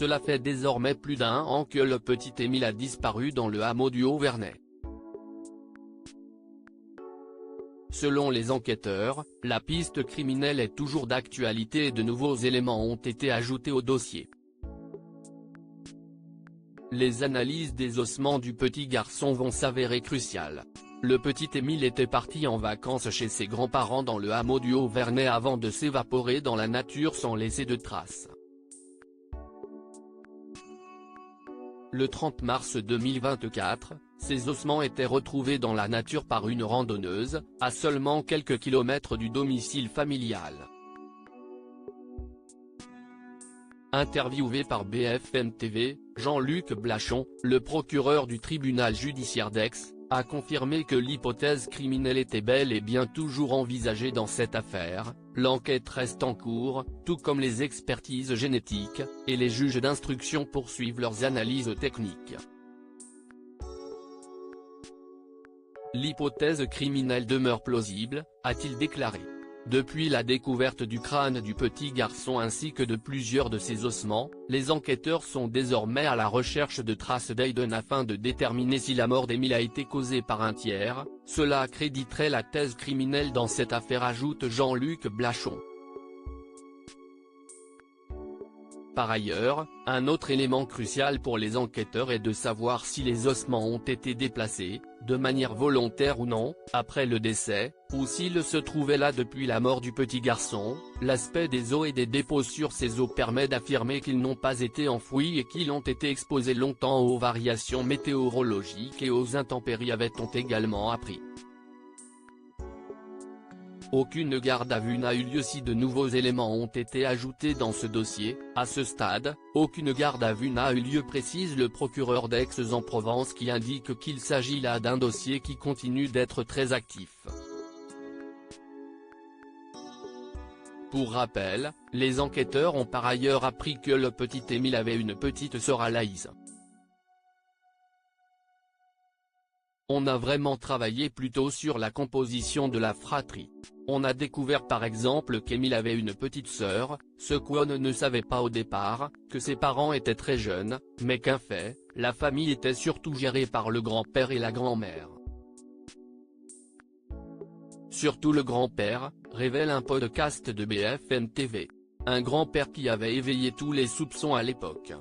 Cela fait désormais plus d'1 an que le petit Émile a disparu dans le hameau du Haut-Vernay. Selon les enquêteurs, la piste criminelle est toujours d'actualité et de nouveaux éléments ont été ajoutés au dossier. Les analyses des ossements du petit garçon vont s'avérer cruciales. Le petit Émile était parti en vacances chez ses grands-parents dans le hameau du Haut-Vernay avant de s'évaporer dans la nature sans laisser de traces. Le 30 mars 2024, ces ossements étaient retrouvés dans la nature par une randonneuse, à seulement quelques kilomètres du domicile familial. Interviewé par BFM TV, Jean-Luc Blachon, le procureur du tribunal judiciaire d'Aix, a confirmé que l'hypothèse criminelle était bel et bien toujours envisagée dans cette affaire. L'enquête reste en cours, tout comme les expertises génétiques, et les juges d'instruction poursuivent leurs analyses techniques. L'hypothèse criminelle demeure plausible, a-t-il déclaré. Depuis la découverte du crâne du petit garçon ainsi que de plusieurs de ses ossements, les enquêteurs sont désormais à la recherche de traces d'Aiden afin de déterminer si la mort d'Émile a été causée par un tiers. Cela accréditerait la thèse criminelle dans cette affaire, ajoute Jean-Luc Blachon. Par ailleurs, un autre élément crucial pour les enquêteurs est de savoir si les ossements ont été déplacés, de manière volontaire ou non, après le décès, ou s'ils se trouvaient là depuis la mort du petit garçon. L'aspect des os et des dépôts sur ces os permet d'affirmer qu'ils n'ont pas été enfouis et qu'ils ont été exposés longtemps aux variations météorologiques et aux intempéries, avait-on également appris. Aucune garde à vue n'a eu lieu si de nouveaux éléments ont été ajoutés dans ce dossier. À ce stade, aucune garde à vue n'a eu lieu, précise le procureur d'Aix-en-Provence, qui indique qu'il s'agit là d'un dossier qui continue d'être très actif. Pour rappel, les enquêteurs ont par ailleurs appris que le petit Émile avait une petite sœur, Alaïs. On a vraiment travaillé plutôt sur la composition de la fratrie. On a découvert par exemple qu'Émile avait une petite sœur, ce qu'on ne savait pas au départ, que ses parents étaient très jeunes, mais qu'en fait, la famille était surtout gérée par le grand-père et la grand-mère. Surtout le grand-père, révèle un podcast de BFM TV. Un grand-père qui avait éveillé tous les soupçons à l'époque.